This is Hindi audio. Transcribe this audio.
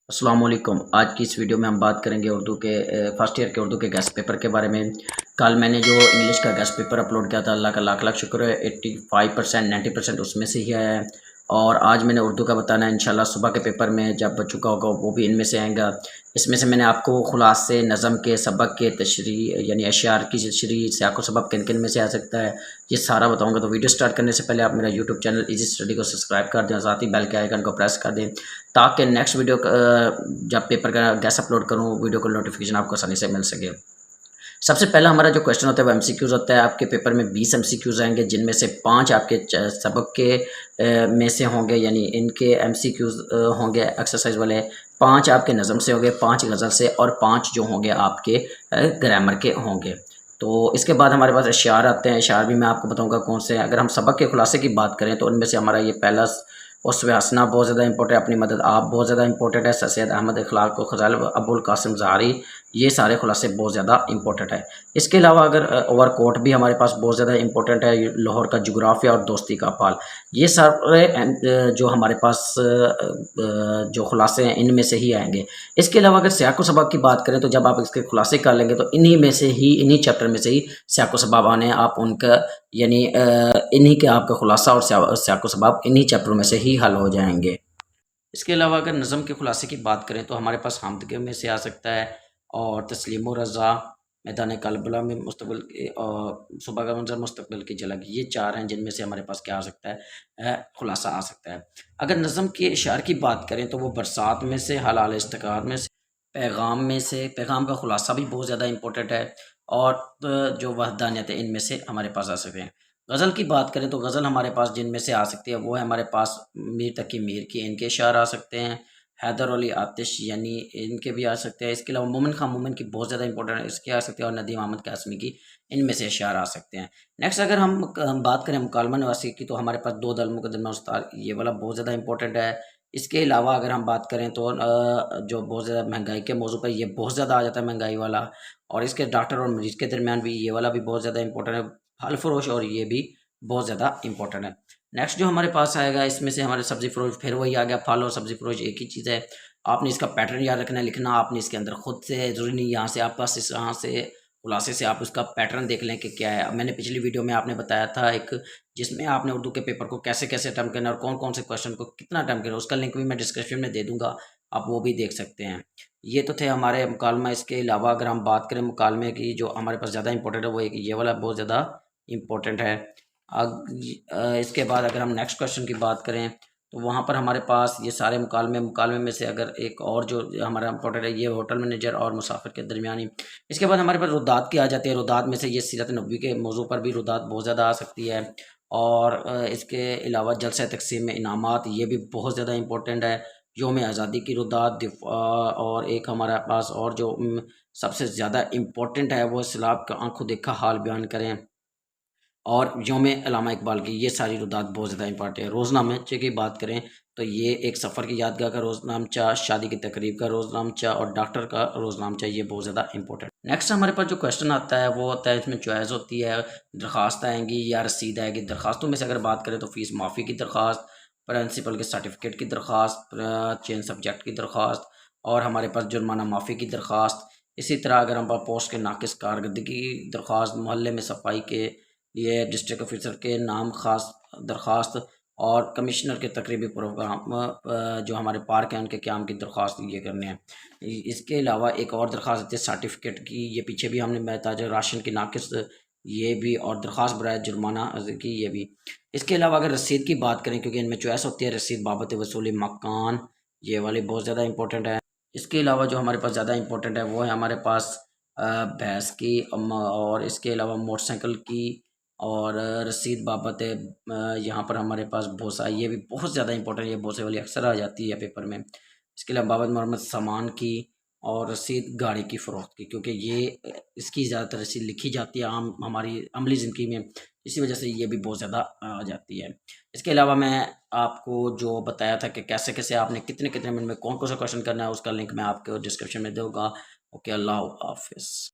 अस्सलाम वालेकुम। आज की इस वीडियो में हम बात करेंगे उर्दू के फर्स्ट ईयर के उर्दू के गेस्ट पेपर के बारे में। कल मैंने जो इंग्लिश का गेस्ट पेपर अपलोड किया था, अल्लाह का लाख लाख शुक्र है, 85% 90% उसमें से ही आया है। और आज मैंने उर्दू का बताना है, इंशाल्लाह सुबह के पेपर में जब बच चुका होगा वो भी इनमें से आएगा। इसमें से मैंने आपको खुलासे नज़म के सबक के तशरीह यानी अशआर की तशरीह सियाक़ व सबक किन किन में से आ सकता है, ये सारा बताऊंगा। तो वीडियो स्टार्ट करने से पहले आप मेरा यूट्यूब चैनल इजी स्टडी को सब्सक्राइब कर दें और साथ ही बेल के आइकन को प्रेस कर दें, ताकि नेक्स्ट वीडियो जब पेपर का गैस अपलोड करूँ वीडियो को नोटिफिकेशन आपको आसानी से मिल सके। सबसे पहला हमारा जो क्वेश्चन होता है वो एमसीक्यूज़ होता है। आपके पेपर में 20 एमसीक्यूज़ आएंगे, जिनमें से 5 आपके सबक के में से होंगे, यानी इनके एमसीक्यूज़ होंगे एक्सरसाइज वाले। 5 आपके नज़म से होंगे, 5 गज़ल से, और 5 जो होंगे आपके ग्रामर के होंगे। तो इसके बाद हमारे पास अशआर आते हैं। अशआर भी मैं आपको बताऊंगा कौन से। अगर हम सबक के खुलासे की बात करें तो उनमें से हमारा ये पहला उसवे हसना बहुत ज़्यादा इंपॉर्टेंट है, अपनी मदद आप बहुत ज़्यादा इंपॉर्टेंट है, सैयद अहमद इखलाक व खजाल अबुल कासिम ज़हारी, ये सारे खुलासे बहुत ज़्यादा इंपॉर्टेंट है। इसके अलावा अगर ओवर कोट भी हमारे पास बहुत ज़्यादा इंपॉर्टेंट है, लाहौर का जुग्राफिया और दोस्ती का पाल, ये सारे जो हमारे पास जो खुलासे हैं इनमें से ही आएंगे। इसके अलावा अगर सियाक़ व सबक की बात करें तो जब आप इसके खुलासे कर लेंगे तो इन्हीं में से ही, इन्हीं चैप्टर में से ही सियाक़ व सबक आने, आप उनका यानी इन्हीं के आपका खुलासा और सियाक़ व सबक इन्हीं चैप्टरों में से ही हल हो जाएंगे। इसके अलावा अगर नज़म के खुलासे की बात करें तो हमारे पास हमदके में से आ सकता है, और तस्लीम व रज़ा, मैदान कलबला में मुस्तक़बिल के, और सुबह का मंज़र, मुस्तक़बिल की झलक, ये 4 हैं जिनमें से हमारे पास क्या आ सकता है, खुलासा आ सकता है। अगर नज़म के इशार की बात करें तो वो बरसात में से, हलाल इस्तिकार में से, पैगाम में से, पैगाम का खुलासा भी बहुत ज़्यादा इंपॉर्टेंट है, और जो वहदानियत है इनमें से हमारे पास आ सकते हैं। गज़ल की बात करें तो गज़ल हमारे पास जिनमें से आ सकती है वो है हमारे पास मीर तकी मीर की, इनके अशार आ सकते हैं। हैदर अली आतिश यानी इनके भी आ सकते हैं। इसके अलावा मोमिन खां मोमिन की बहुत ज़्यादा इंपॉर्टेंट है, इसके आ सकते हैं, और नदीम अहमद कासमी की, इनमें से अशार आ सकते हैं। नेक्स्ट अगर हम बात करें मुकालमा नवासी की तो हमारे पास दो दल मुकदमा उस्ताद, ये वाला बहुत ज़्यादा इंपॉर्टेंट है। इसके अलावा अगर हम बात करें तो जो बहुत ज़्यादा महंगाई के मौजू पर ये बहुत ज़्यादा आ जाता है, महंगाई वाला, और इसके डॉक्टर और मरीज के दरमियान भी ये वाला भी बहुत ज़्यादा इंपॉर्टेंट है, फल फरोश, और ये भी बहुत ज़्यादा इंपॉर्टेंट है। नेक्स्ट जो हमारे पास आएगा इसमें से हमारे सब्ज़ी फ़रोश, फिर वही आ गया, फल और सब्ज़ी फ़रोश एक ही चीज़ है। आपने इसका पैटर्न याद रखना है, लिखना आपने इसके अंदर खुद से, ज़रूरी नहीं यहाँ से आप पास, इस यहाँ से खुलासे से आप उसका पैटर्न देख लें कि क्या है। मैंने पिछली वीडियो में आपने बताया था एक, जिसमें आपने उर्दू के पेपर को कैसे कैसे अटैम्प्ट करना है और कौन कौन से क्वेश्चन को कितना अटैम्प्ट करना है, उसका लिंक भी मैं डिस्क्रिप्शन में दे दूँगा, आप वो भी देख सकते हैं। ये तो थे हमारे मुकालमा। इसके अलावा अगर हम बात करें मुकालमे की, जो हमारे पास ज़्यादा इंपॉर्टेंट है वो एक ये वाला बहुत ज़्यादा इंपॉर्टेंट है। इसके बाद अगर हम नेक्स्ट क्वेश्चन की बात करें तो वहाँ पर हमारे पास ये सारे मुकालमे, मुकालमे में से अगर एक और जो हमारा इंपॉर्टेंट है ये होटल मैनेजर और मुसाफिर के दरमियानी। इसके बाद हमारे पास रुदात की आ जाती है। रुदात में से ये सीरत नबवी के मौजू पर भी रुदात बहुत ज़्यादा आ सकती है, और इसके अलावा जलसा तकसीम में इनामात, ये भी बहुत ज़्यादा इंपॉर्टेंट है। योम आज़ादी की रुदात, और एक हमारे पास और जो सबसे ज़्यादा इम्पोर्टेंट है वो सैलाब का आंखों देखा हाल बयान करें, और योम अल्लामा इकबाल की, ये सारी रुदात बहुत ज़्यादा इंपॉर्टेंट है। रोज़नामचे की बात करें तो ये एक सफ़र की यादगार का रोज़नामचा, शादी की तकरीब का रोज़नामचा, और डॉक्टर का रोज़नामचा, ये बहुत ज़्यादा इंपॉर्टेंट। नेक्स्ट हमारे पास जो क्वेश्चन आता है वो होता है, इसमें चॉइस होती है, दरख्वास्त आएंगी या रसीद आएगी। दरख्वास्तों में से अगर बात करें तो फ़ीस माफ़ी की दरख्वास्त, प्रिंसिपल के सर्टिफिकेट की दरख्वास्त, चेंज सब्जेक्ट की दरख्वास्त, और हमारे पास जुर्माना माफ़ी की दरख्वास्त। इसी तरह अगर हम पोस्ट के नाकिस कारकर्दगी की दरख्वास्त, मोहल्ले में सफाई के लिए डिस्ट्रिक्ट ऑफिसर के नाम खास दरख्वास्त, और कमिश्नर के तकरीबी प्रोग्राम जो हमारे पार्क हैं उनके क़याम की दरख्वास्त ये करने हैं। इसके अलावा एक और दरख्वास्त होती है सर्टिफिकेट की, ये पीछे भी हमने बताया, जो राशन की नाकिस, ये भी, और दरख्वास्त बराए जुर्माना की, ये भी। इसके अलावा अगर रसीद की बात करें, क्योंकि इनमें चॉइस होती है, रसीद बाबत वसूली मकान, ये वाली बहुत ज़्यादा इंपॉर्टेंट है। इसके अलावा जो हमारे पास ज़्यादा इंपॉर्टेंट है वो है हमारे पास भैंस की, और इसके अलावा मोटरसाइकिल की, और रसीद बाबत है यहाँ पर हमारे पास भूसा, ये भी बहुत ज़्यादा इंपॉर्टेंट है, ये भूसे वाली अक्सर आ जाती है पेपर में। इसके अलावा बाबत मोहम्मद सामान की, और रसीद गाड़ी की फ़रोख्त की, क्योंकि ये इसकी ज़्यादातर रसीद लिखी जाती है आम हमारी अमली ज़िंदगी में, इसी वजह से ये भी बहुत ज़्यादा आ जाती है। इसके अलावा मैं आपको जो बताया था कि कैसे कैसे आपने कितने कितने मिनट में कौन कौन सा क्वेश्चन करना है, उसका लिंक मैं आपको डिस्क्रिप्शन में दूँगा। ओके, अल्लाह हाफ़िज़।